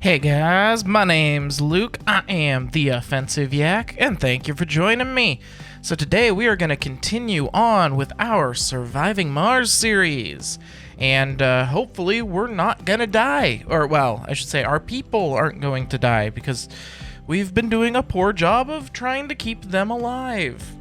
Hey guys, my name's Luke. I am the Offensive Yak, and thank you for joining me. So today we are going to continue on with our Surviving Mars series. And hopefully we're not going to die. Or, well, I should say our people aren't going to die, because we've been doing a poor job of trying to keep them alive.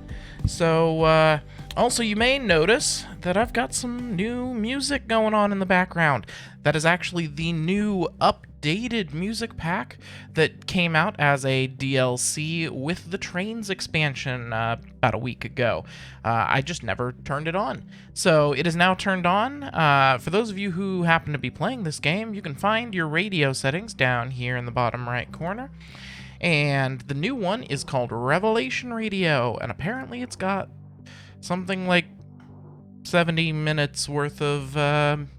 So, also you may notice that I've got some new music going on in the background. That is actually the new updated music pack that came out as a DLC with the Trains expansion about a week ago. I just never turned it on. So it is now turned on. For those of you who happen to be playing this game, you can find your radio settings down here in the bottom right corner. And the new one is called Revelation Radio, and apparently it's got something like 70 minutes worth of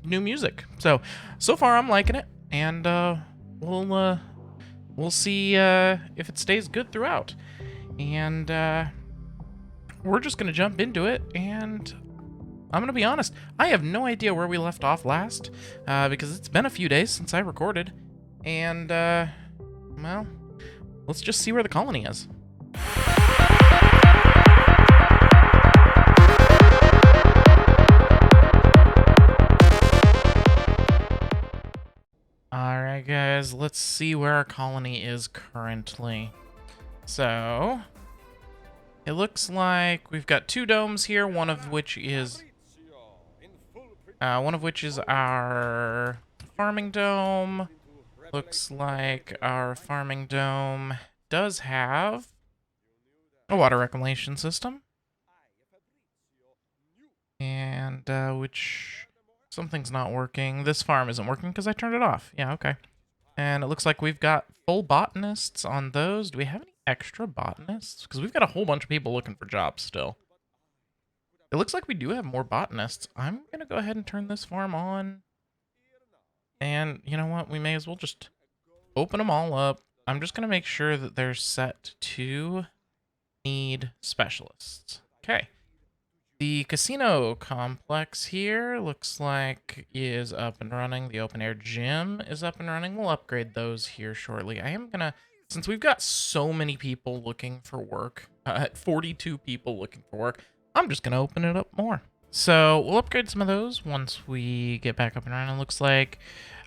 new music. So far I'm liking it, and we'll see if it stays good throughout. And we're just gonna jump into it, and I'm gonna be honest, I have no idea where we left off last, because it's been a few days since I recorded, and well, let's just see where the colony is. Alright guys, let's see where our colony is currently. So, it looks like we've got two domes here, one of which is our farming dome. Looks like our farming dome does have a water reclamation system. And, which something's not working. This farm isn't working because I turned it off. Yeah, okay. And it looks like we've got full botanists on those. Do we have any extra botanists? Because we've got a whole bunch of people looking for jobs still. It looks like we do have more botanists. I'm going to go ahead and turn this farm on. And you know what? We may as well just open them all up. I'm just going to make sure that they're set to need specialists. Okay. The casino complex here looks like is up and running. The open air gym is up and running. We'll upgrade those here shortly. I am gonna, since we've got so many people looking for work, 42 people looking for work, I'm just gonna open it up more. So we'll upgrade some of those once we get back up and running. It looks like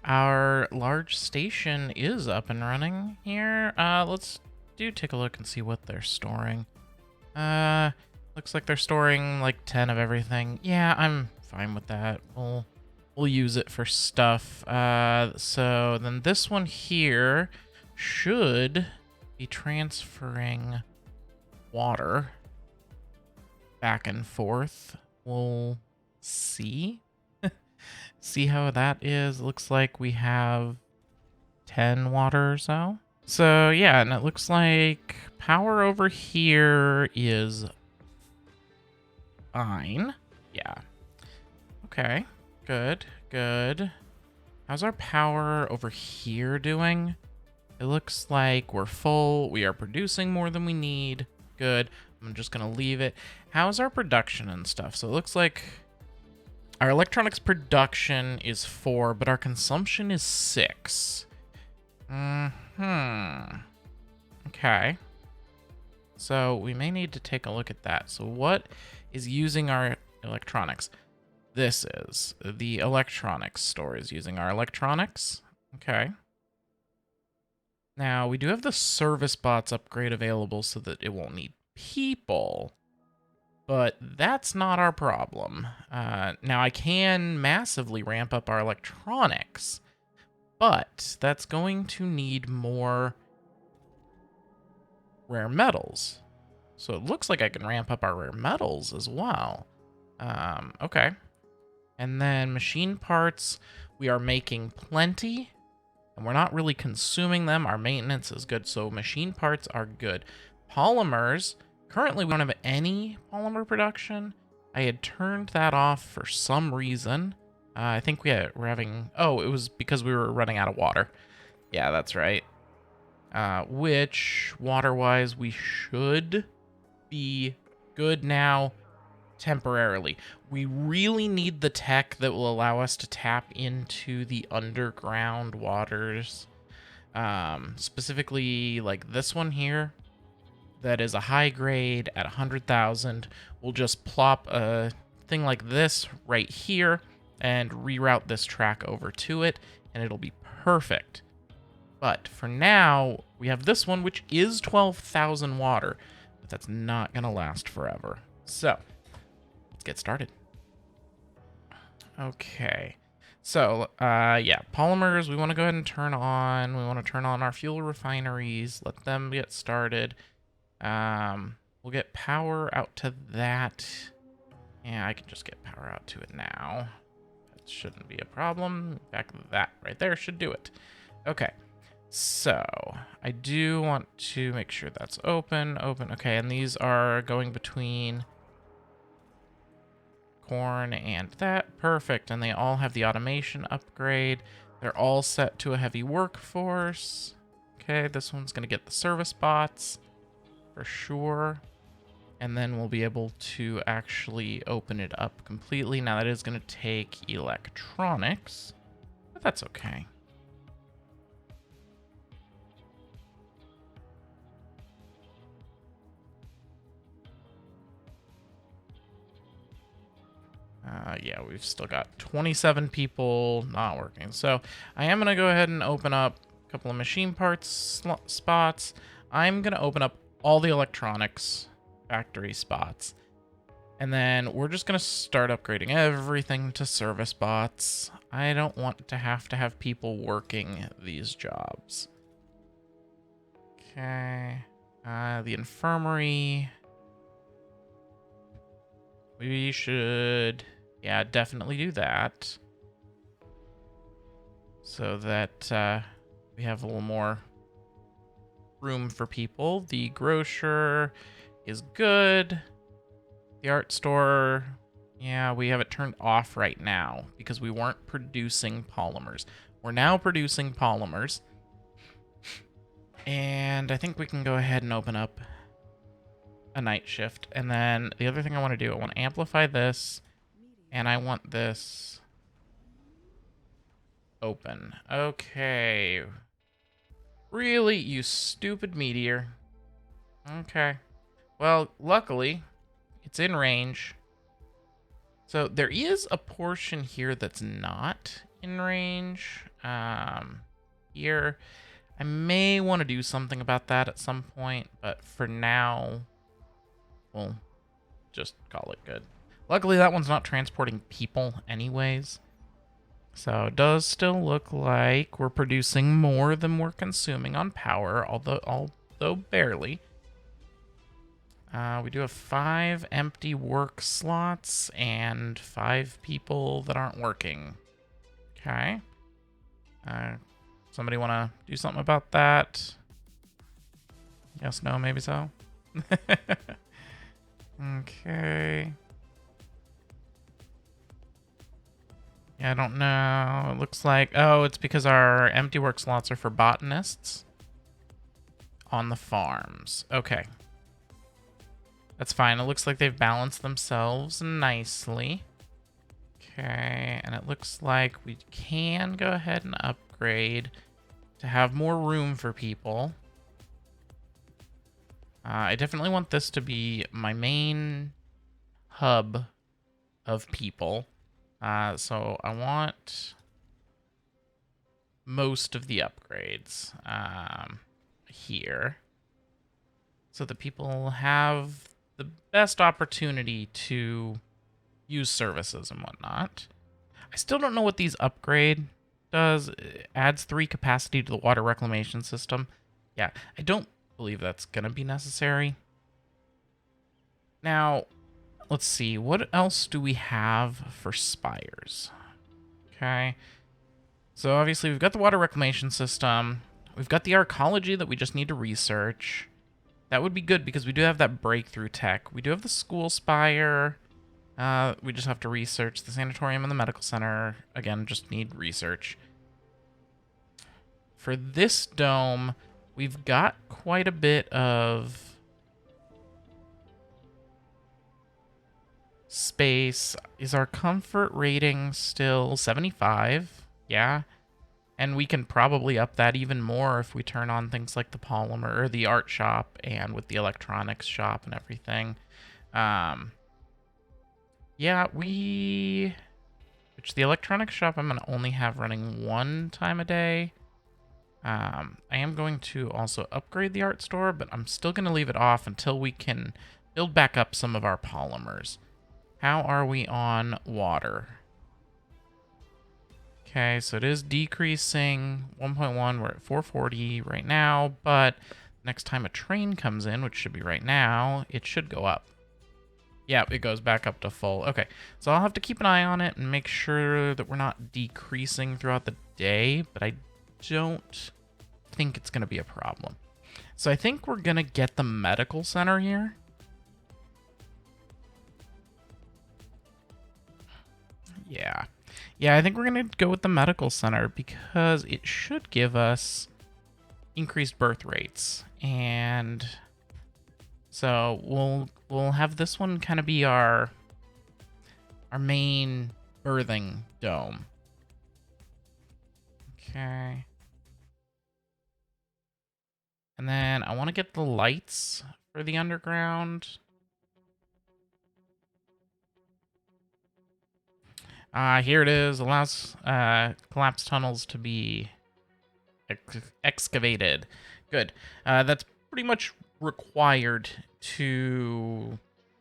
our large station is up and running here. Let's take a look and see what they're storing. Looks like they're storing like 10 of everything. Yeah, I'm fine with that. We'll use it for stuff. So then this one here should be transferring water back and forth. We'll see. See how that is. Looks like we have 10 water or so. So yeah, and it looks like power over here is fine. Yeah. Okay. Good. Good. How's our power over here doing? It looks like we're full. We are producing more than we need. Good. I'm just going to leave it. How's our production and stuff? So it looks like our electronics production is 4, but our consumption is 6. Okay. So we may need to take a look at that. So what is using our electronics? This is the electronics store is using our electronics. Okay. Now we do have the service bots upgrade available so that it won't need people, but that's not our problem. Now I can massively ramp up our electronics, but that's going to need more rare metals. So it looks like I can ramp up our rare metals as well. Okay. And then machine parts, we are making plenty, and we're not really consuming them. Our maintenance is good, so machine parts are good. Polymers, currently we don't have any polymer production. I had turned that off for some reason. I think we're having, oh, it was because we were running out of water. Yeah, that's right. Which, water-wise, we should be good now temporarily. We really need the tech that will allow us to tap into the underground waters Specifically like this one here, that is a high grade at 100,000. We'll just plop a thing like this right here and reroute this track over to it, and it'll be perfect. But for now, we have this one, which is 12,000 water, but that's not going to last forever. So, let's get started. Okay. So, yeah, polymers, we want to go ahead and turn on. We want to turn on our fuel refineries, let them get started. We'll get power out to that. Yeah, I can just get power out to it now. That shouldn't be a problem. In fact, that right there should do it. Okay. So, I do want to make sure that's open. Okay, and these are going between corn and that. Perfect. And they all have the automation upgrade. They're all set to a heavy workforce. Okay, this one's going to get the service bots for sure. And then we'll be able to actually open it up completely. Now, that is going to take electronics, but that's okay. Yeah, we've still got 27 people not working. So I am going to go ahead and open up a couple of machine parts spots. I'm going to open up all the electronics factory spots. And then we're just going to start upgrading everything to service bots. I don't want to have people working these jobs. Okay. The infirmary. We should, yeah, definitely do that. So that we have a little more room for people. The grocer is good. The art store, yeah, we have it turned off right now because we weren't producing polymers. We're now producing polymers. And I think we can go ahead and open up a night shift. And then the other thing I want to do, I want to amplify this, and I want this open. Okay. Really, you stupid meteor. Okay. Well, luckily, it's in range. So there is a portion here that's not in range. Here, I may want to do something about that at some point, but for now, we'll just call it good. Luckily, that one's not transporting people anyways. So it does still look like we're producing more than we're consuming on power, although barely. We do have 5 empty work slots and 5 people that aren't working. Okay. Somebody want to do something about that? Yes, no, maybe so. Okay. Yeah, I don't know. It looks like... Oh, it's because our empty work slots are for botanists on the farms. Okay. That's fine. It looks like they've balanced themselves nicely. Okay, and it looks like we can go ahead and upgrade to have more room for people. I definitely want this to be my main hub of people. So I want most of the upgrades here, so that people have the best opportunity to use services and whatnot. I still don't know what these upgrade does. It adds 3 capacity to the water reclamation system. Yeah, I don't believe that's going to be necessary. Now, let's see. What else do we have for spires? Okay. So obviously we've got the water reclamation system. We've got the arcology that we just need to research. That would be good because we do have that breakthrough tech. We do have the school spire. We just have to research the sanatorium and the medical center. Again, just need research. For this dome, we've got quite a bit of space. Is our comfort rating still 75? Yeah. And we can probably up that even more if we turn on things like the polymer or the art shop and with the electronics shop and everything. Yeah, which the electronics shop I'm going to only have running one time a day. I am going to also upgrade the art store, but I'm still going to leave it off until we can build back up some of our polymers. How are we on water? Okay, so it is decreasing 1.1. We're at 440 right now, but next time a train comes in, which should be right now, it should go up. Yeah, it goes back up to full. Okay, so I'll have to keep an eye on it and make sure that we're not decreasing throughout the day, but I don't think it's going to be a problem. So I think we're going to get the medical center here. Yeah. Yeah, I think we're going to go with the medical center because it should give us increased birth rates. And so we'll have this one kind of be our main birthing dome. Okay. And then I want to get the lights for the underground. Here it is. Allows collapsed tunnels to be excavated. Good. That's pretty much required to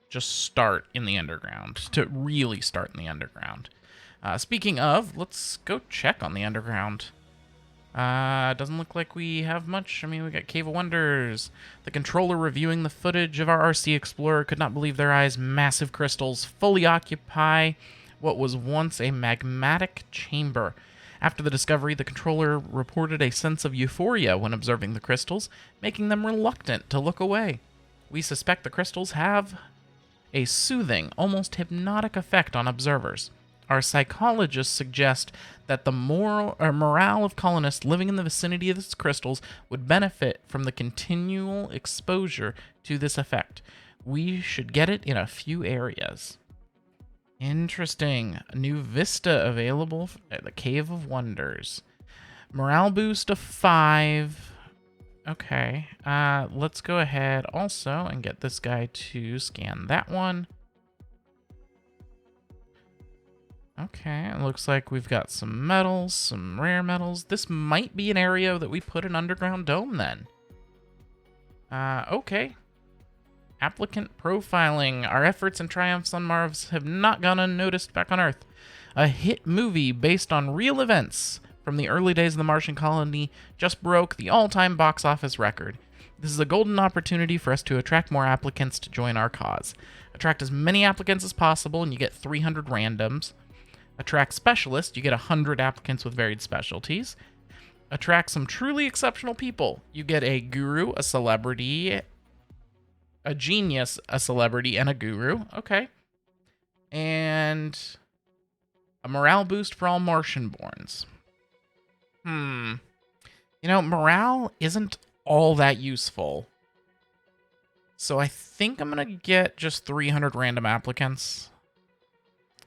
just start in the underground, to really start in the underground. Speaking of, let's go check on the underground. Doesn't look like we have much. I mean, we got Cave of Wonders. The controller reviewing the footage of our RC Explorer could not believe their eyes. Massive crystals fully occupy what was once a magmatic chamber. After the discovery, the controller reported a sense of euphoria when observing the crystals, making them reluctant to look away. We suspect the crystals have a soothing, almost hypnotic effect on observers. Our psychologists suggest that the morale of colonists living in the vicinity of these crystals would benefit from the continual exposure to this effect. We should get it in a few areas. Interesting. A new vista available at the Cave of Wonders. Morale boost of 5. Okay. Let's go ahead also and get this guy to scan that one. Okay, it looks like we've got some metals, some rare metals. This might be an area that we put an underground dome then. Okay. Applicant profiling. Our efforts and triumphs on Mars have not gone unnoticed back on Earth. A hit movie based on real events from the early days of the Martian colony just broke the all-time box office record. This is a golden opportunity for us to attract more applicants to join our cause. Attract as many applicants as possible and you get 300 randoms. Attract specialists, you get 100 applicants with varied specialties. Attract some truly exceptional people. You get a guru, a celebrity, a genius, a celebrity, and a guru. Okay. And a morale boost for all Martian-borns. You know, morale isn't all that useful. So I think I'm going to get just 300 random applicants.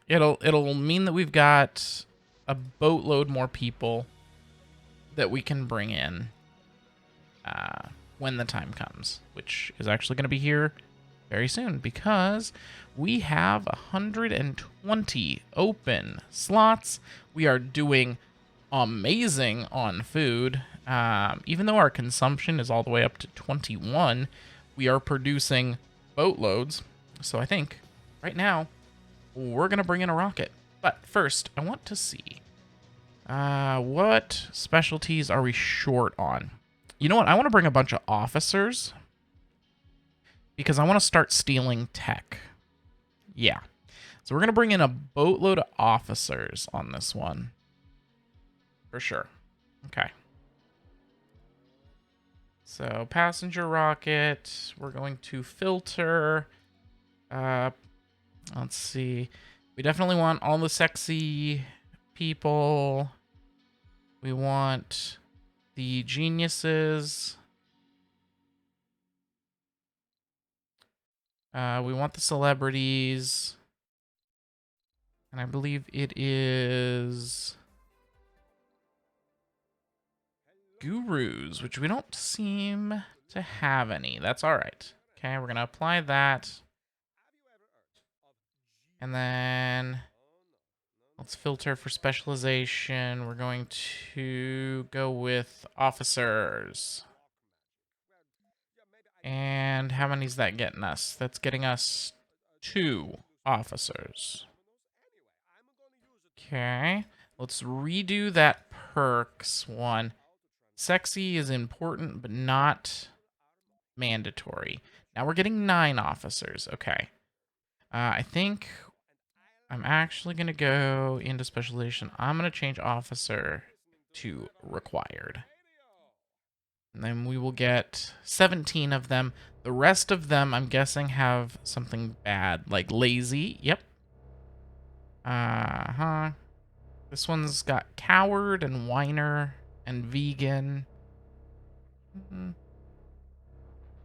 It'll mean that we've got a boatload more people that we can bring in when the time comes, which is actually going to be here very soon because we have 120 open slots. We are doing amazing on food. Even though our consumption is all the way up to 21, we are producing boatloads. So I think right now we're going to bring in a rocket. But first, I want to see what specialties are we short on? You know what? I want to bring a bunch of officers because I want to start stealing tech. Yeah. So we're going to bring in a boatload of officers on this one. For sure. Okay. So passenger rocket. We're going to filter. Let's see. We definitely want all the sexy people. We want the geniuses. We want the celebrities. And I believe it is gurus, which we don't seem to have any. That's all right. Okay, we're going to apply that. And then let's filter for specialization. We're going to go with officers. And how many is that getting us? That's getting us 2 officers. Okay. Let's redo that perks one. Sexy is important, but not mandatory. Now we're getting 9 officers. Okay. I think I'm actually going to go into specialization. I'm going to change officer to required. And then we will get 17 of them. The rest of them, I'm guessing, have something bad, like lazy. Yep. This one's got coward and whiner and vegan.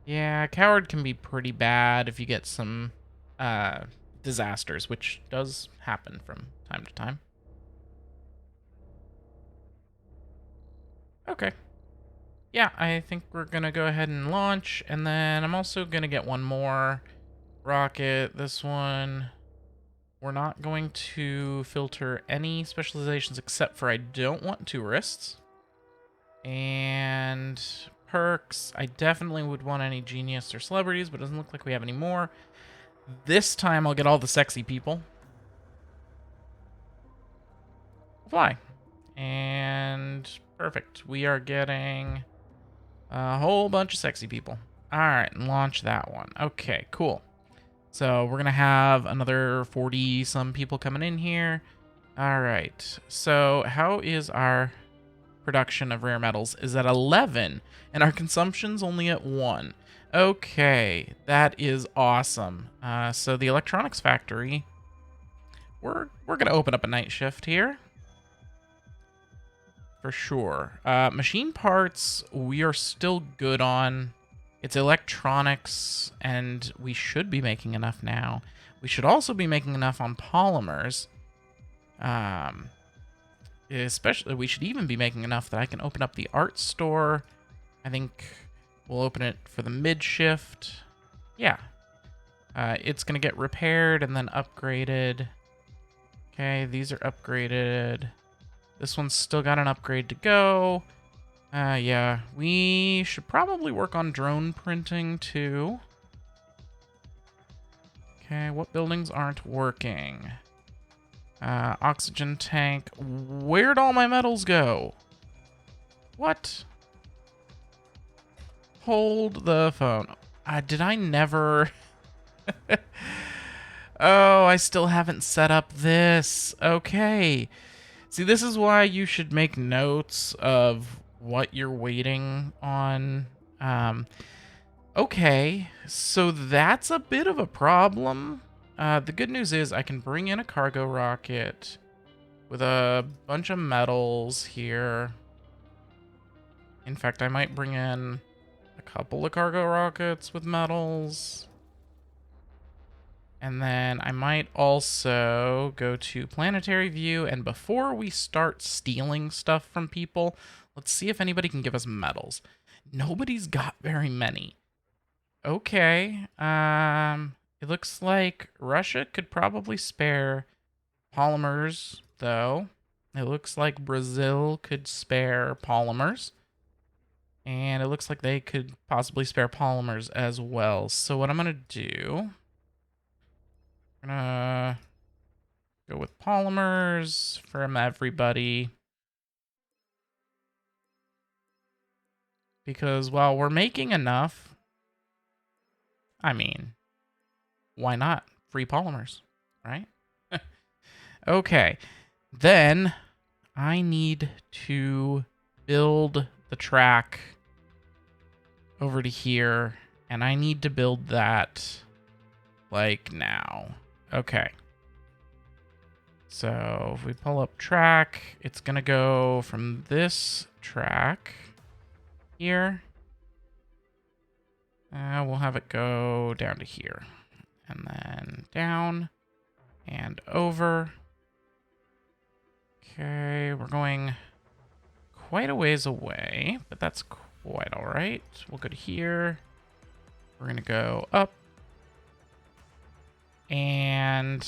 Yeah, coward can be pretty bad if you get some disasters, which does happen from time to time. Okay. Yeah, I think we're going to go ahead and launch, and then I'm also going to get one more rocket. This one, we're not going to filter any specializations except for I don't want tourists. And perks, I definitely would want any genius or celebrities, but it doesn't look like we have any more. This time I'll get all the sexy people. Fly. And perfect. We are getting a whole bunch of sexy people. All right, launch that one. Okay, cool. So we're going to have another 40-some people coming in here. All right. So how is our production of rare metals? Is at 11, and our consumption's only at 1. Okay, that is awesome. So the electronics factory, we're going to open up a night shift here. For sure. Machine parts, we are still good on. It's electronics, and we should be making enough now. We should also be making enough on polymers. Especially, we should even be making enough that I can open up the art store. I think we'll open it for the mid shift. Yeah. It's going to get repaired and then upgraded. Okay, these are upgraded. This one's still got an upgrade to go. Yeah, we should probably work on drone printing too. Okay, what buildings aren't working? Oxygen tank. Where'd all my metals go? What? Hold the phone. Did I never... Oh, I still haven't set up this. Okay. See, this is why you should make notes of what you're waiting on. Okay, so that's a bit of a problem. The good news is I can bring in a cargo rocket with a bunch of metals here. In fact, I might bring in a couple of cargo rockets with metals. And then I might also go to planetary view, and before we start stealing stuff from people, let's see if anybody can give us metals. Nobody's got very many. Okay, it looks like Russia could probably spare polymers, though. It looks like Brazil could spare polymers. And it looks like they could possibly spare polymers as well. So what I'm going to do... I'm gonna go with polymers from everybody. Because while we're making enough, I mean, why not? Free polymers, right? Okay, then I need to build the track over to here, and I need to build that like now. Okay. So if we pull up track, it's going to go from this track here. We'll have it go down to here. And then down and over. Okay, we're going quite a ways away, but that's quite all right. We'll go to here. We're going to go up. And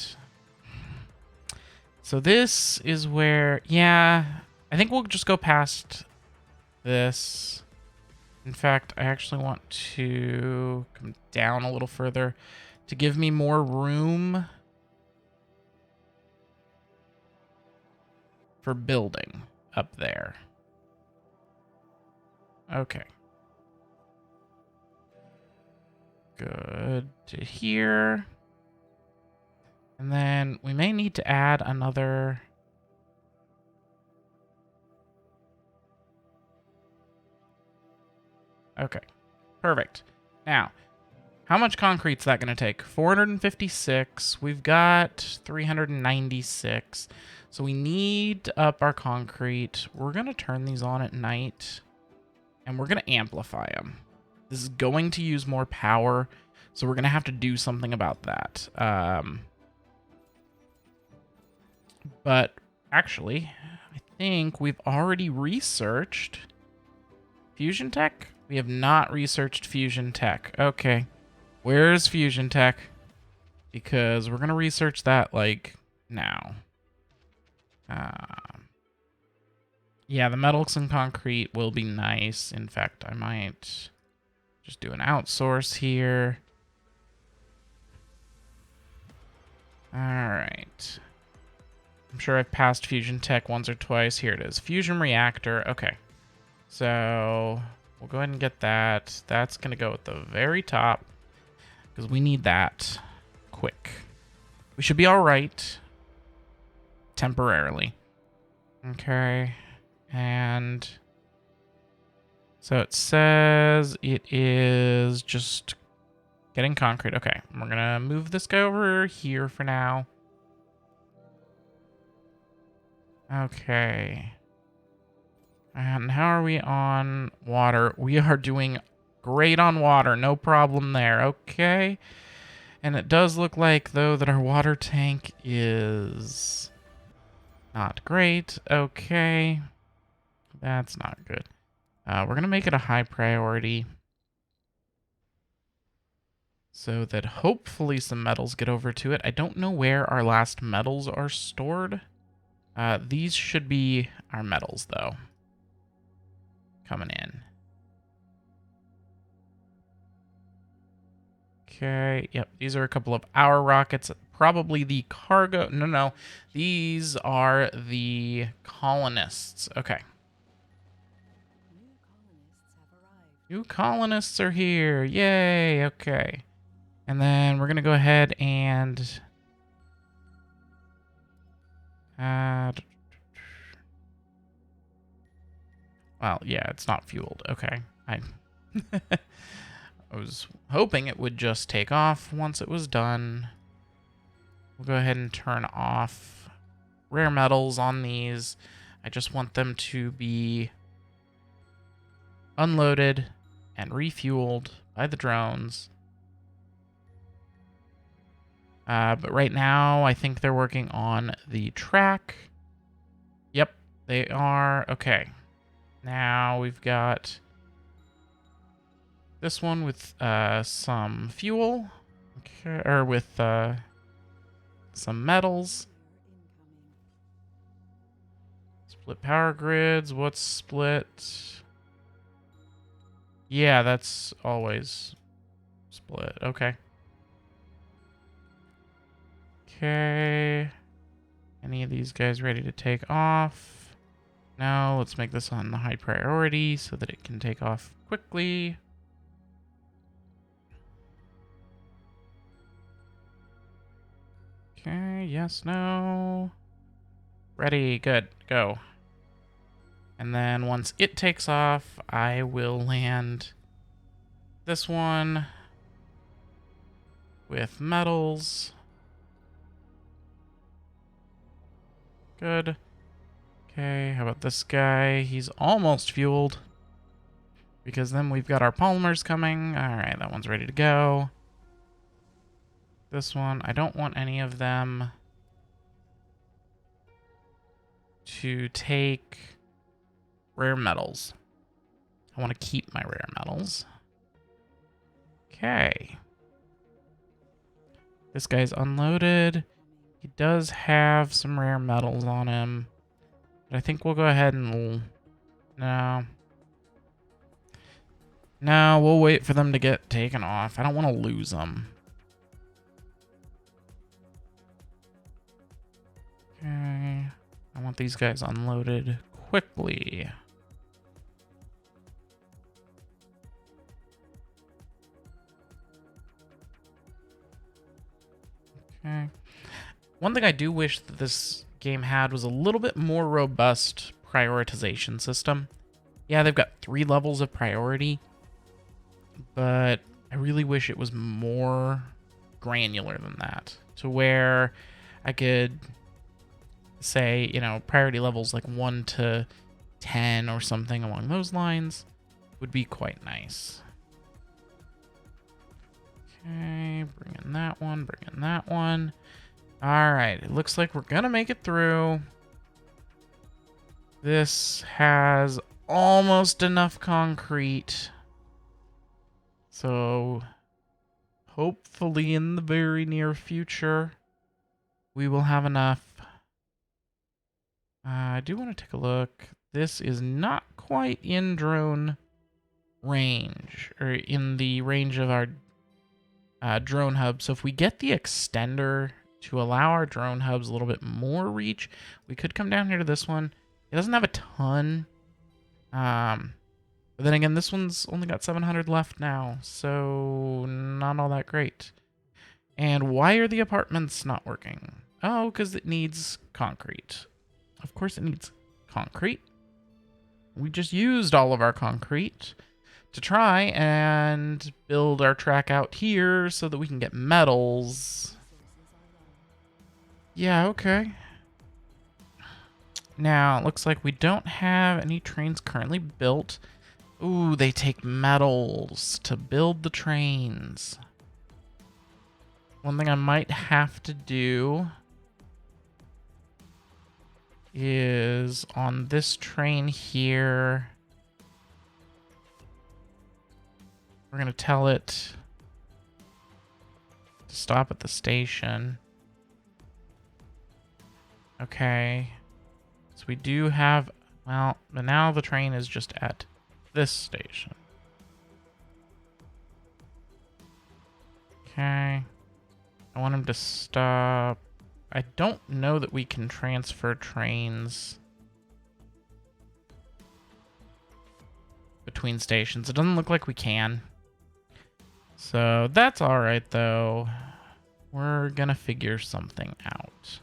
so this is where, yeah, I think we'll just go past this. In fact, I actually want to come down a little further to give me more room for building up there. Okay. Good to here. And then we may need to add another. Okay, perfect. Now, how much concrete's that going to take? 456. We've got 396. So we need to up our concrete. We're going to turn these on at night, and we're going to amplify them. This is going to use more power, so we're going to have to do something about that. But actually, I think we've already researched fusion tech. We have not researched fusion tech. Okay. Where's fusion tech? Because we're going to research that, like, now. Yeah, the metals and concrete will be nice. In fact, I might just do an outsource here. All right. I'm sure I've passed fusion tech once or twice. Here it is. Fusion reactor. Okay. So we'll go ahead and get that. That's going to go at the very top because we need that quick. We should be all right temporarily. Okay. And so it says it is just getting concrete. Okay. We're going to move this guy over here for now. Okay. And how are we on water? We are doing great on water. No problem there. Okay. And it does look like, though, that our water tank is not great. Okay. That's not good. We're going to make it a high priority so that hopefully some metals get over to it. I don't know where our last metals are stored. These should be our metals, though. Coming in. Okay, yep, these are a couple of our rockets. Probably the cargo. No. These are the colonists. Okay. New colonists are here. Yay, okay. And then we're going to go ahead and well, yeah, it's not fueled. Okay. I was hoping it would just take off once it was done. We'll go ahead and turn off rare metals on these. I just want them to be unloaded and refueled by the drones. But right now, I think they're working on the track. Yep, they are. Okay. Now we've got this one with some fuel. Okay, or with some metals. Split power grids. What's split? Yeah, that's always split. Okay. Okay. Any of these guys ready to take off? No, let's make this on the high priority so that it can take off quickly. Okay, yes, no. Ready, good, go. And then once it takes off, I will land this one with metals. Good. Okay, how about this guy? He's almost fueled. Because then we've got our polymers coming. Alright, that one's ready to go. This one, I don't want any of them to take Rare metals. I want to keep my rare metals. Okay. This guy's unloaded. He does have some rare metals on him. But I think we'll go ahead and... No. No, we'll wait for them to get taken off. I don't want to lose them. Okay. I want these guys unloaded quickly. Okay. One thing I do wish that this game had was a little bit more robust prioritization system. Yeah, they've got 3 levels of priority, but I really wish it was more granular than that, to where I could say, you know, priority levels like 1 to 10 or something along those lines would be quite nice. Okay, bring in that one, bring in that one. All right, it looks like we're gonna make it through. This has almost enough concrete. So hopefully in the very near future, we will have enough. I do want to take a look. This is not quite in drone range, or in the range of our drone hub. So if we get the extender to allow our drone hubs a little bit more reach, we could come down here to this one. It doesn't have a ton. But then again, this one's only got 700 left now, so not all that great. And why are the apartments not working? Oh, because it needs concrete. Of course it needs concrete. We just used all of our concrete to try and build our track out here so that we can get metals. Yeah, okay. Now, it looks like we don't have any trains currently built. Ooh, they take metals to build the trains. One thing I might have to do is on this train here, we're going to tell it to stop at the station. Okay. So we do have, well, but now the train is just at this station. Okay. I want him to stop. I don't know that we can transfer trains between stations. It doesn't look like we can. So that's all right, though. We're gonna figure something out.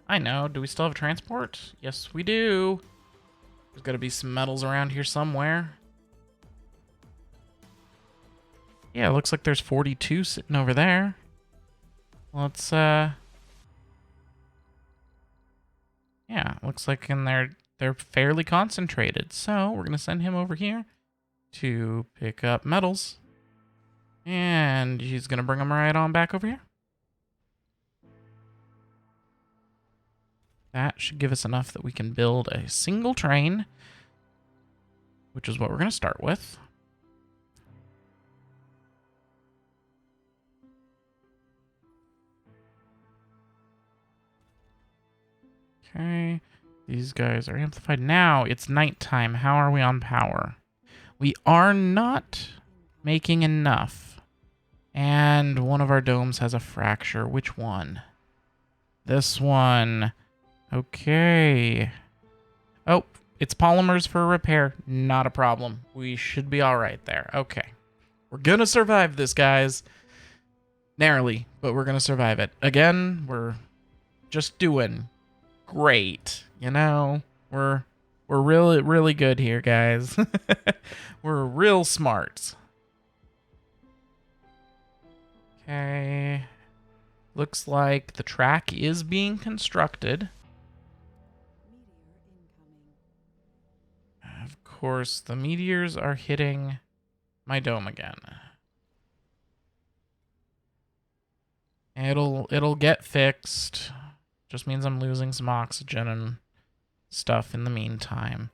I know. Do we still have transport? Yes, we do. There's got to be some metals around here somewhere. Yeah, it looks like there's 42 sitting over there. Let's, yeah, looks like in there they're fairly concentrated. So we're going to send him over here to pick up metals. And he's going to bring them right on back over here. That should give us enough that we can build a single train, which is what we're going to start with. Okay, these guys are amplified. Now it's nighttime. How are we on power? We are not making enough. And one of our domes has a fracture. Which one? This one. Okay. Oh, it's polymers for repair. Not a problem. We should be all right there. Okay. We're going to survive this, guys. Narrowly, but we're going to survive it. Again, we're just doing great. You know, we're really, really good here, guys. We're real smart. Okay. Looks like the track is being constructed. Of course, the meteors are hitting my dome again. It'll get fixed. Just means I'm losing some oxygen and stuff in the meantime.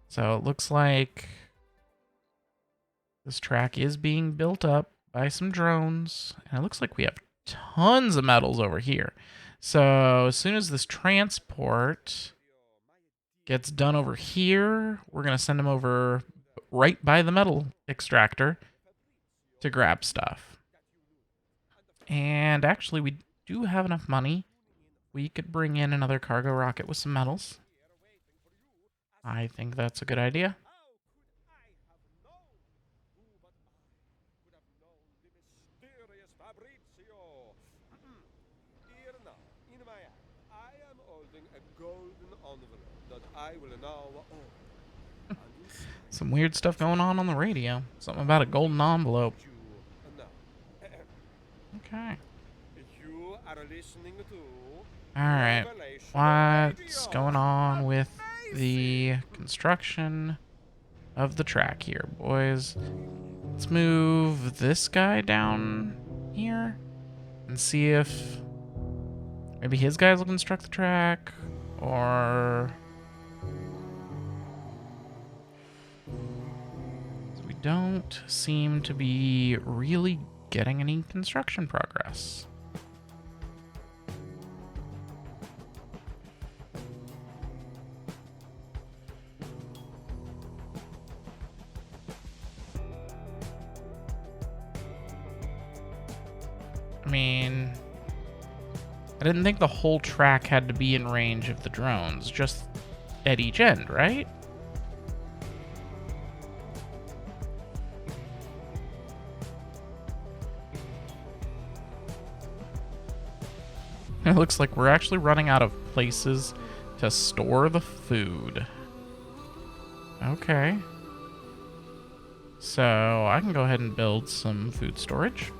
So it looks like this track is being built up by some drones. And it looks like we have tons of metals over here. So as soon as this transport gets done over here, we're going to send them over right by the metal extractor to grab stuff. And actually, we do have enough money. We could bring in another cargo rocket with some metals. I think that's a good idea. Some weird stuff going on the radio. Something about a golden envelope. Okay. Alright. What's going on with the construction of the track here, boys? Let's move this guy down here and see if maybe his guys will construct the track, or we don't seem to be really getting any construction progress. I mean, I didn't think the whole track had to be in range of the drones, just at each end, right? It looks like we're actually running out of places to store the food. Okay. So I can go ahead and build some food storage.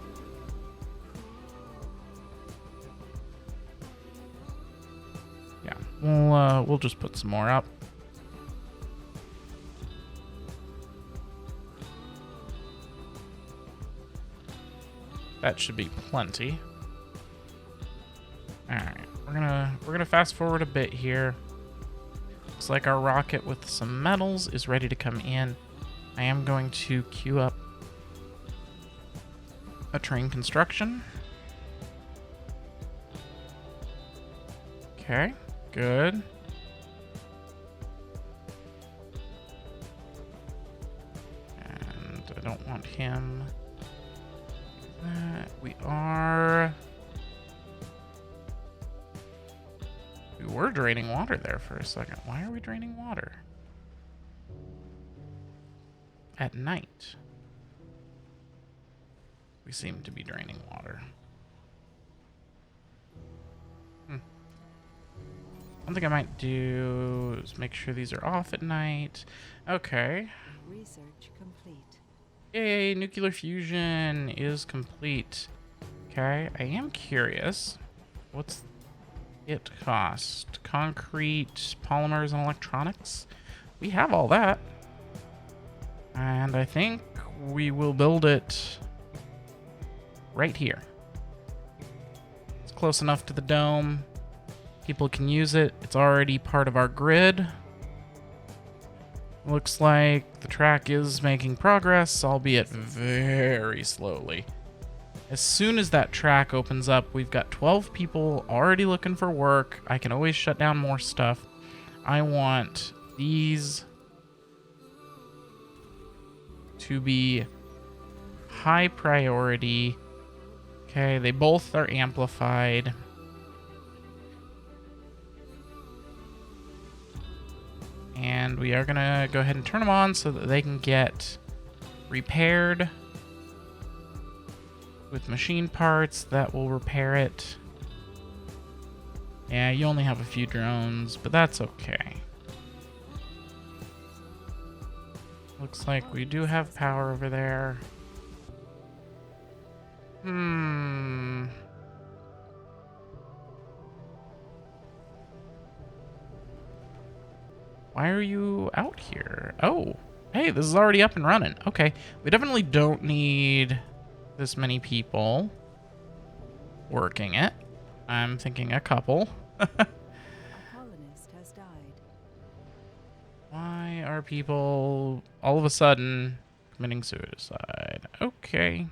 Yeah, we'll just put some more up. That should be plenty. All right, we're gonna fast forward a bit here. Looks like our rocket with some metals is ready to come in. I am going to queue up a train construction. Okay, good. And I don't want him. We were draining water there for a second. Why are we draining water? At night, we seem to be draining water. One thing I might do is make sure these are off at night. Okay. Research complete. Yay, nuclear fusion is complete. Okay, I am curious. What's it cost? Concrete, polymers, and electronics? We have all that. And I think we will build it right here. It's close enough to the dome. People can use it. It's already part of our grid. Looks like the track is making progress, albeit very slowly. As soon as that track opens up, we've got 12 people already looking for work. I can always shut down more stuff. I want these to be high priority. Okay, they both are amplified. And we are going to go ahead and turn them on so that they can get repaired with machine parts that will repair it. Yeah, you only have a few drones, but that's okay. Looks like we do have power over there. Why are you out here? Oh, hey, this is already up and running. Okay, we definitely don't need this many people working it. I'm thinking a couple. A colonist has died. Why are people all of a sudden committing suicide? Okay.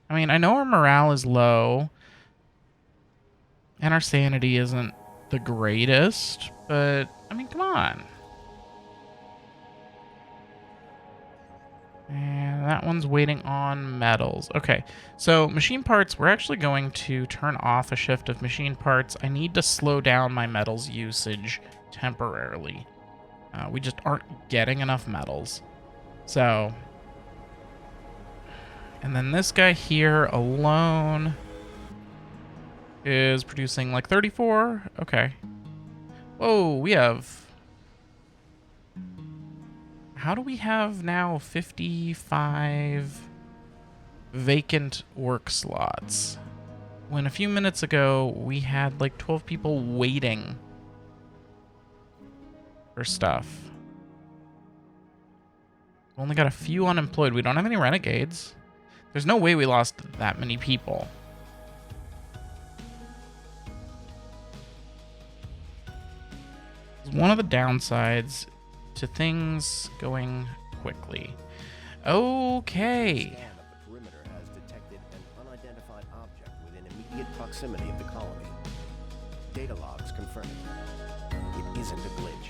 I mean, I know our morale is low, and our sanity isn't the greatest, but, I mean, come on. And that one's waiting on metals. Okay, so machine parts, we're actually going to turn off a shift of machine parts. I need to slow down my metals usage temporarily. We just aren't getting enough metals. So, and then this guy here alone is producing like 34. Okay. Whoa, we have... How do we have now 55 vacant work slots when a few minutes ago we had like 12 people waiting for stuff? We only got a few unemployed. We don't have any renegades. There's no way we lost that many people. One of the downsides to things going quickly. Okay. Scan of the perimeter has detected an unidentified object within immediate proximity of the colony. Data logs confirm it. It isn't a glitch.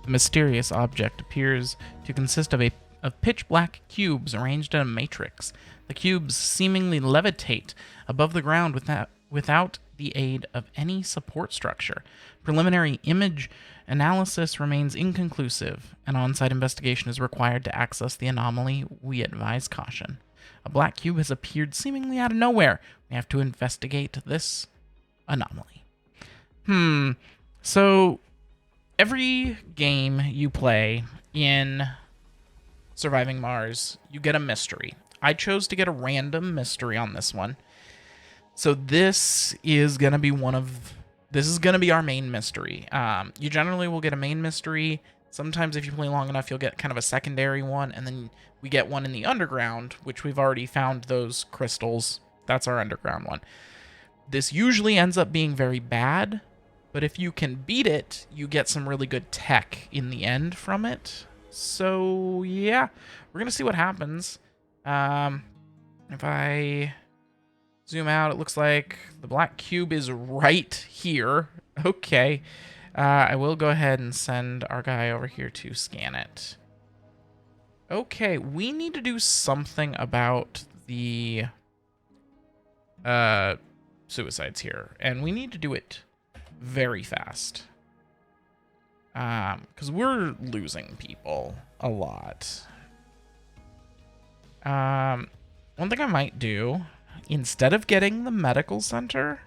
The mysterious object appears to consist of pitch black cubes arranged in a matrix. The cubes seemingly levitate above the ground without the aid of any support structure. Preliminary image analysis remains inconclusive. An on-site investigation is required to access the anomaly. We advise caution. A black cube has appeared seemingly out of nowhere. We have to investigate this anomaly. So every game you play in Surviving Mars, you get a mystery. I chose to get a random mystery on this one. So this is going to be our main mystery. You generally will get a main mystery. Sometimes if you play long enough, you'll get kind of a secondary one, and then we get one in the underground, which we've already found those crystals. That's our underground one. This usually ends up being very bad, but if you can beat it, you get some really good tech in the end from it. So yeah, we're going to see what happens. If I zoom out, it looks like the black cube is right here. Okay. I will go ahead and send our guy over here to scan it. Okay, we need to do something about the suicides here, and we need to do it very fast. Because we're losing people a lot. One thing I might do, instead of getting the medical center,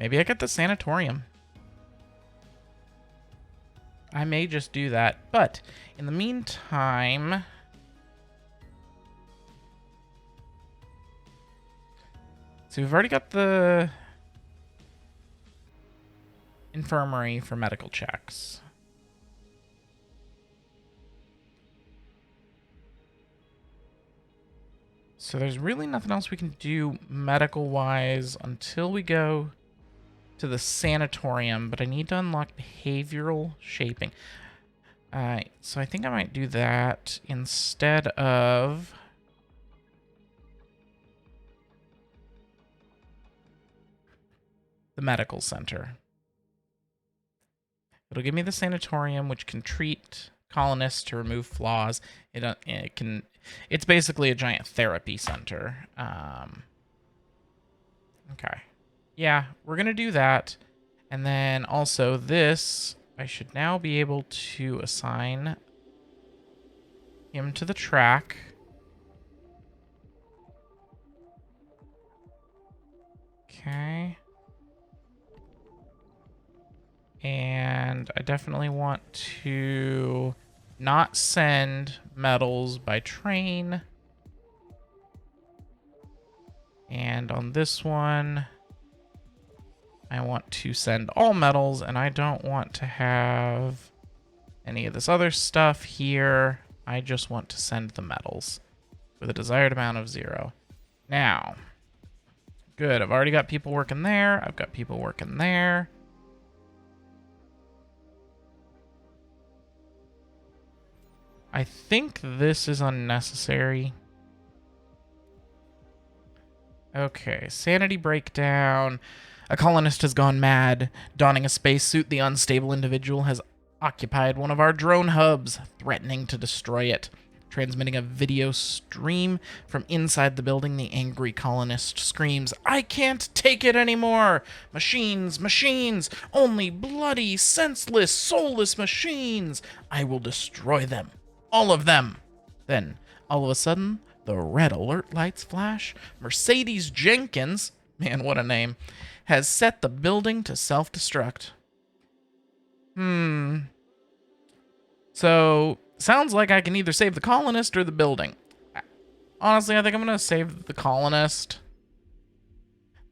maybe I get the sanatorium. I may just do that. But in the meantime, so we've already got the infirmary for medical checks. So there's really nothing else we can do medical-wise until we go to the sanatorium, but I need to unlock behavioral shaping. So I think I might do that instead of the medical center. It'll give me the sanatorium, which can treat colonists to remove flaws. It's basically a giant therapy center. Okay. Yeah, we're going to do that. And then also this, I should now be able to assign him to the track. Okay. And I definitely want to not send metals by train. And on this one, I want to send all metals, and I don't want to have any of this other stuff here. I just want to send the metals with a desired amount of 0. Now, good. I've already got people working there. I've got people working there. I think this is unnecessary. Okay, sanity breakdown. A colonist has gone mad. Donning a spacesuit, the unstable individual has occupied one of our drone hubs, threatening to destroy it. Transmitting a video stream from inside the building, the angry colonist screams, "I can't take it anymore! Machines, machines! Only bloody, senseless, soulless machines! I will destroy them! All of them!" Then, all of a sudden, the red alert lights flash. Mercedes Jenkins, man, what a name, has set the building to self-destruct. So, sounds like I can either save the colonist or the building. Honestly, I think I'm going to save the colonist.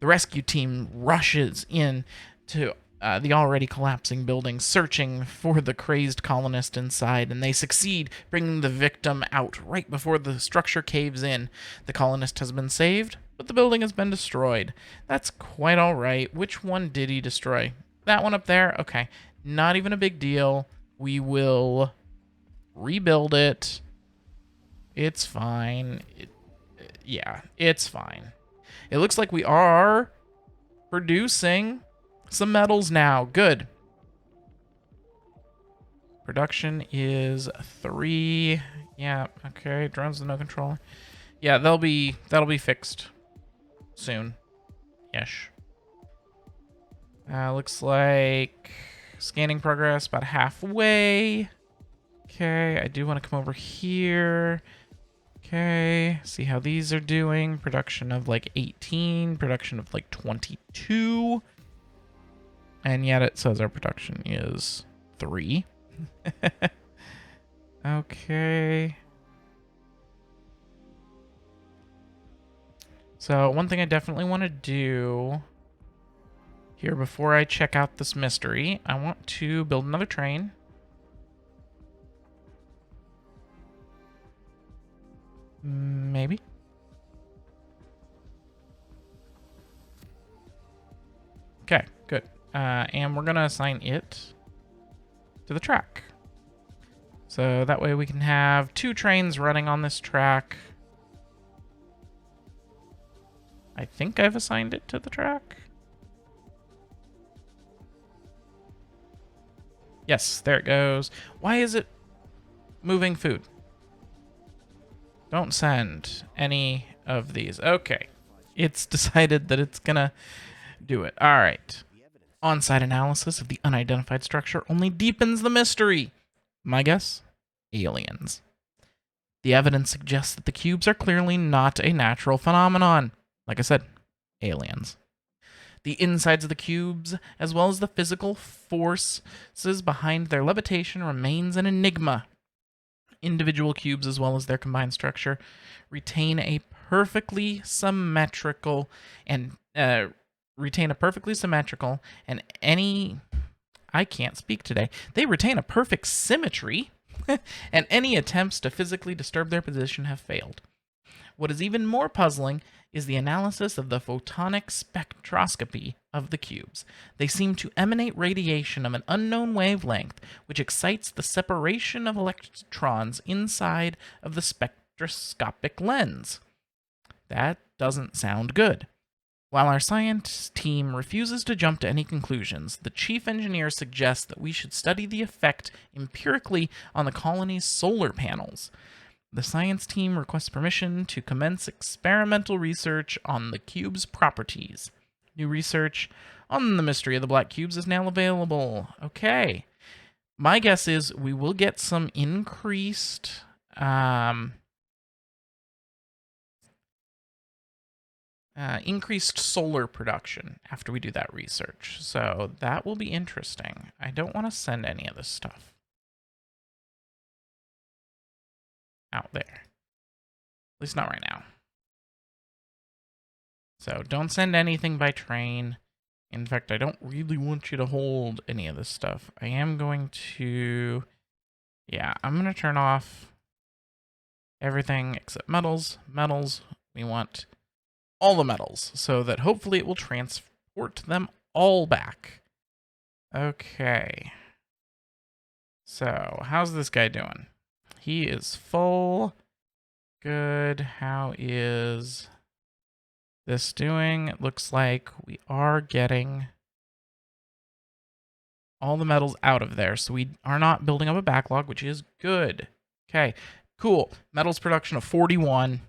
The rescue team rushes in to the already collapsing building, searching for the crazed colonist inside, and they succeed, bringing the victim out right before the structure caves in. The colonist has been saved, but the building has been destroyed. That's quite all right. Which one did he destroy? That one up there? Okay. Not even a big deal. We will rebuild it. It's fine. Yeah, it's fine. It looks like we are producing some metals now. Good. Production is 3. Yeah, okay. Drones with no controller. Yeah, that'll be fixed soon. Ish. Looks like scanning progress about halfway. Okay, I do want to come over here. Okay, see how these are doing. Production of like 18, production of like 22. And yet it says our production is 3. Okay. So one thing I definitely want to do here before I check out this mystery, I want to build another train. Maybe. Okay, good. And we're going to assign it to the track. So that way we can have 2 trains running on this track. I think I've assigned it to the track. Yes, there it goes. Why is it moving food? Don't send any of these. Okay. It's decided that it's gonna do it. All right. On-site analysis of the unidentified structure only deepens the mystery. My guess? Aliens. The evidence suggests that the cubes are clearly not a natural phenomenon. Like I said, aliens. The insides of the cubes, as well as the physical forces behind their levitation, remains an enigma. Individual cubes, as well as their combined structure, retain a perfectly symmetrical and I can't speak today. They retain a perfect symmetry, and any attempts to physically disturb their position have failed. What is even more puzzling is the analysis of the photonic spectroscopy of the cubes. They seem to emanate radiation of an unknown wavelength, which excites the separation of electrons inside of the spectroscopic lens. That doesn't sound good. While our science team refuses to jump to any conclusions, the chief engineer suggests that we should study the effect empirically on the colony's solar panels. The science team requests permission to commence experimental research on the cube's properties. New research on the mystery of the black cubes is now available. Okay. My guess is we will get some increased increased solar production after we do that research. So that will be interesting. I don't want to send any of this stuff out there. At least not right now. So don't send anything by train. In fact, I don't really want you to hold any of this stuff. I am going to... Yeah, I'm going to turn off everything except metals. Metals, we want all the metals so that hopefully it will transport them all back. Okay. So, how's this guy doing? He is full. Good. How is this doing? It looks like we are getting all the metals out of there, so we are not building up a backlog, which is good. Okay, cool. Metals production of 41.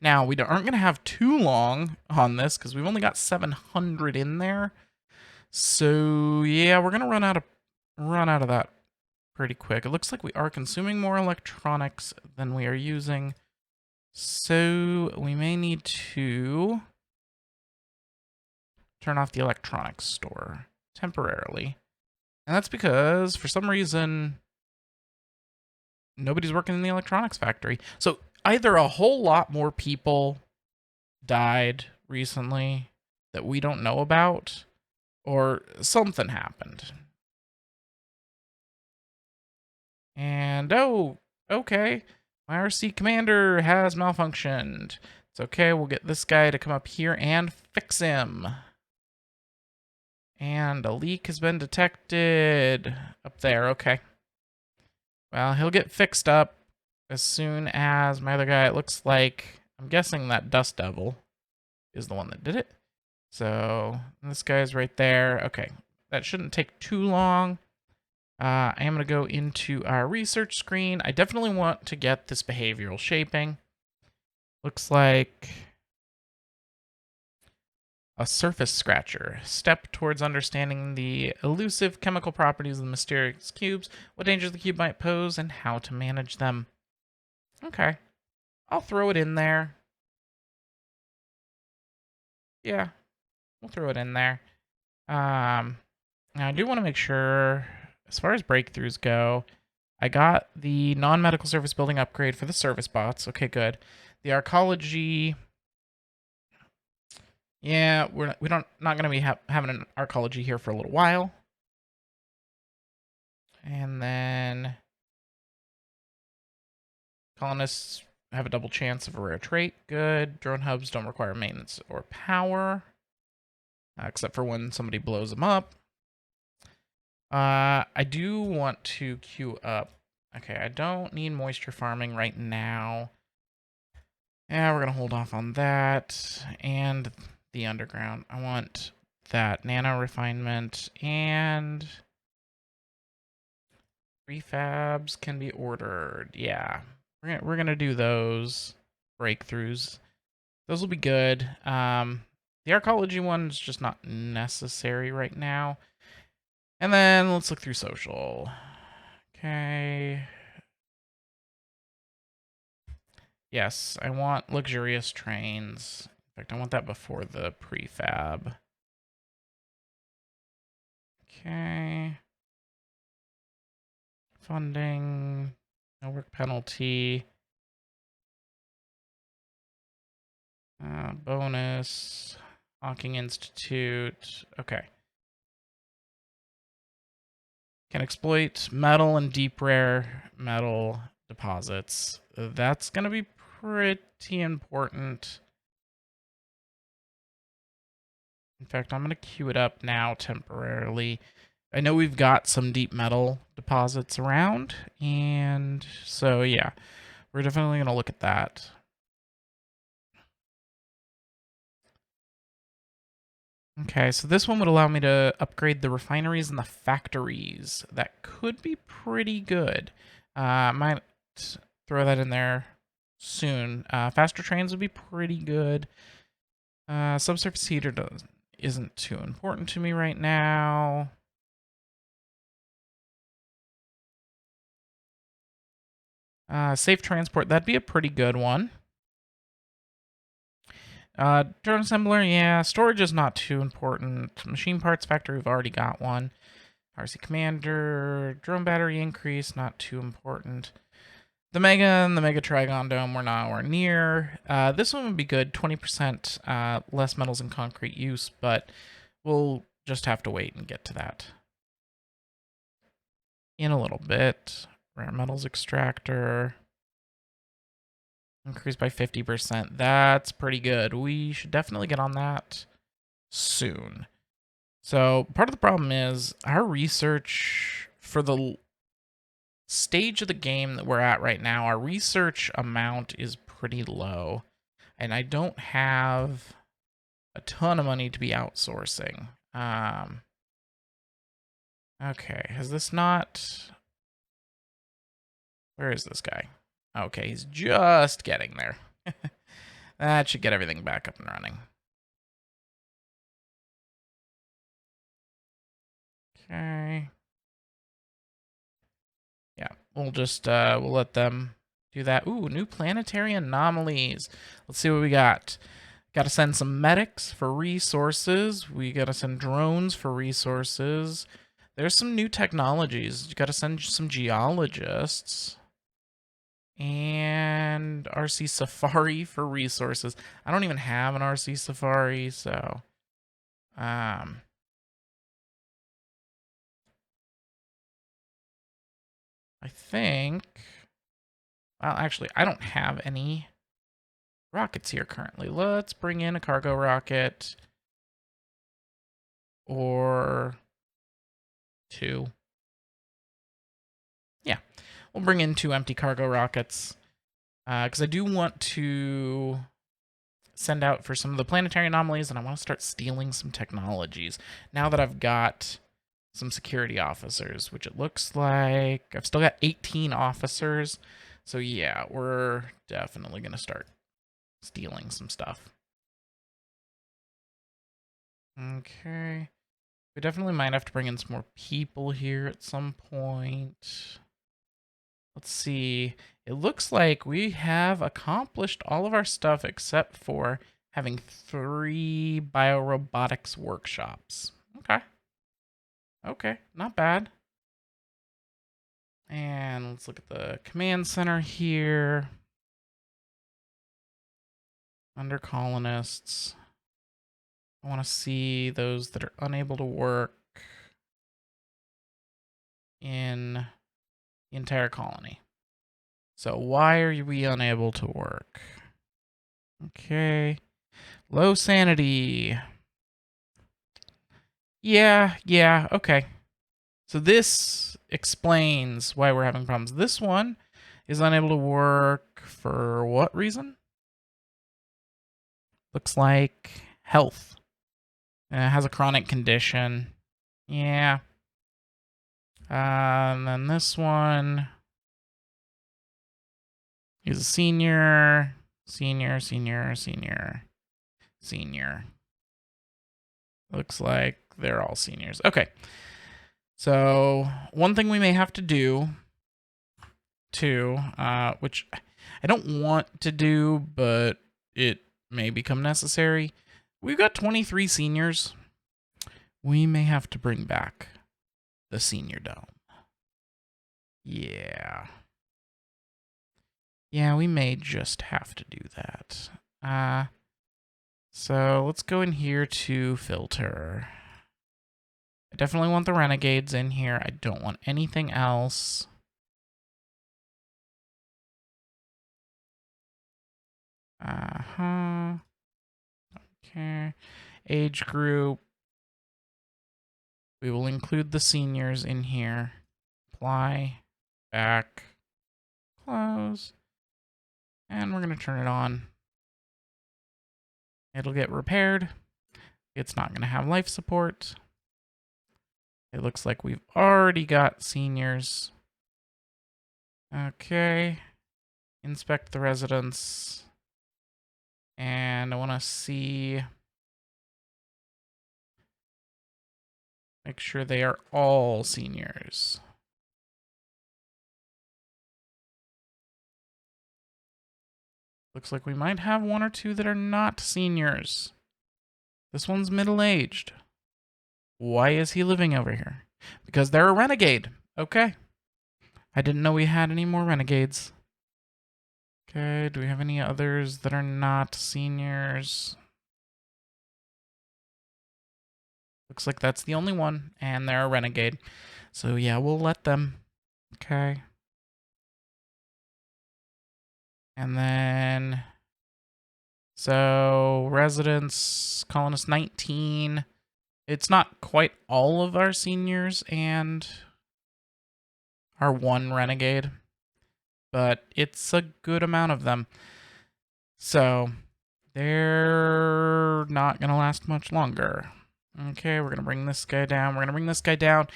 Now, we aren't going to have too long on this because we've only got 700 in there. So, yeah, we're going to run out of that pretty quick. It looks like we are consuming more electronics than we are using. So, we may need to turn off the electronics store temporarily. And that's because, for some reason, nobody's working in the electronics factory. So either a whole lot more people died recently that we don't know about, or something happened. And, oh, okay. My RC commander has malfunctioned. It's okay, we'll get this guy to come up here and fix him. And a leak has been detected up there. Okay. Well, he'll get fixed up as soon as my other guy, it looks like, I'm guessing that Dust Devil is the one that did it. So this guy's right there. Okay. That shouldn't take too long. I am going to go into our research screen. I definitely want to get this behavioral shaping. Looks like a surface scratcher. Step towards understanding the elusive chemical properties of the mysterious cubes, what dangers the cube might pose, and how to manage them. Okay. I'll throw it in there. Yeah. We'll throw it in there. Now I do want to make sure, as far as breakthroughs go, I got the non-medical service building upgrade for the service bots. Okay, good. The arcology... Yeah, we're not going to be having an arcology here for a little while. And then colonists have a double chance of a rare trait. Good. Drone hubs don't require maintenance or power, except for when somebody blows them up. I do want to queue up. Okay, I don't need moisture farming right now. Yeah, we're going to hold off on that. And the underground. I want that nano refinement, and prefabs can be ordered. Yeah, we're gonna do those breakthroughs. Those will be good. The arcology one's just not necessary right now. And then let's look through social. Okay. Yes, I want luxurious trains. In fact, I want that before the prefab. Okay. Funding. No work penalty. Bonus. Hawking Institute. Okay. Can exploit metal and deep rare metal deposits. That's going to be pretty important. In fact, I'm going to queue it up now temporarily. I know we've got some deep metal deposits around, and so yeah, we're definitely going to look at that. Okay, so this one would allow me to upgrade the refineries and the factories. That could be pretty good. I might throw that in there soon. Faster trains would be pretty good. Subsurface heater isn't too important to me right now. Safe transport, that'd be a pretty good one. Drone assembler, yeah. Storage is not too important. Machine parts factory, we've already got one. RC commander, drone battery increase, not too important. The Mega and the Mega Trigon Dome, we're nowhere near. This one would be good, 20% less metals and concrete use, but we'll just have to wait and get to that in a little bit. Rare metals extractor. Increased by 50%. That's pretty good. We should definitely get on that soon. So part of the problem is our research for the stage of the game that we're at right now, our research amount is pretty low. And I don't have a ton of money to be outsourcing. Okay, has this not... Where is this guy? Okay, he's just getting there. That should get everything back up and running. Okay. Yeah, we'll just, we'll let them do that. Ooh, new planetary anomalies. Let's see what we got. Got to send some medics for resources. We got to send drones for resources. There's some new technologies. You got to send some geologists. And RC Safari for resources. I don't even have an RC Safari, so... I think... Well, actually, I don't have any rockets here currently. Let's bring in a cargo rocket. Or... 2. Yeah, we'll bring in 2 empty cargo rockets. Because I do want to send out for some of the planetary anomalies, and I want to start stealing some technologies. Now that I've got some security officers, which it looks like I've still got 18 officers. So yeah, we're definitely going to start stealing some stuff. Okay. We definitely might have to bring in some more people here at some point. Let's see. It looks like we have accomplished all of our stuff except for having 3 biorobotics workshops. Okay. Okay, not bad. And let's look at the command center here. Under colonists. I want to see those that are unable to work in the entire colony. So why are we unable to work? Okay. Low sanity. Yeah, okay. So this explains why we're having problems. This one is unable to work for what reason? Looks like health. Has a chronic condition. Yeah. And then this one is a senior. Senior. Looks like they're all seniors. Okay. So one thing we may have to do, too, which I don't want to do, but it may become necessary. We've got 23 seniors. We may have to bring back the senior dome. Yeah. Yeah, we may just have to do that. So let's go in here to filter. I definitely want the renegades in here. I don't want anything else. Okay. Age group. We will include the seniors in here. Apply. Back. Close. And we're going to turn it on. It'll get repaired. It's not going to have life support. It looks like we've already got seniors. Okay. Inspect the residence. And I want to see... Make sure they are all seniors. Looks like we might have 1 or 2 that are not seniors. This one's middle-aged. Why is he living over here? Because they're a renegade. Okay. I didn't know we had any more renegades. Okay, do we have any others that are not seniors? Looks like that's the only one, and they're a renegade. So yeah, we'll let them. Okay. And then... So, residents, colonist 19. It's not quite all of our seniors and our one renegade, but it's a good amount of them. So they're not going to last much longer. Okay, we're going to bring this guy down. We're going to bring this guy down.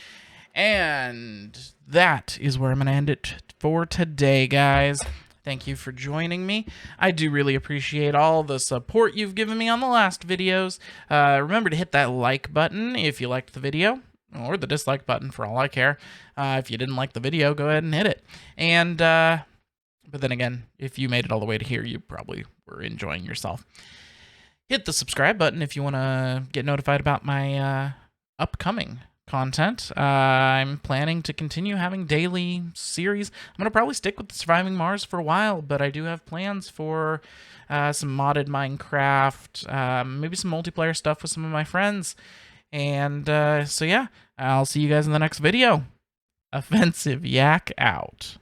And that is where I'm going to end it for today, guys. Thank you for joining me. I do really appreciate all the support you've given me on the last videos. Remember to hit that like button if you liked the video, or the dislike button for all I care. If you didn't like the video, go ahead and hit it. And, but then again, if you made it all the way to here, you probably were enjoying yourself. Hit the subscribe button if you want to get notified about my upcoming content. I'm planning to continue having daily series. I'm going to probably stick with the Surviving Mars for a while, but I do have plans for some modded Minecraft, maybe some multiplayer stuff with some of my friends. And so yeah, I'll see you guys in the next video. Offensive Yak out.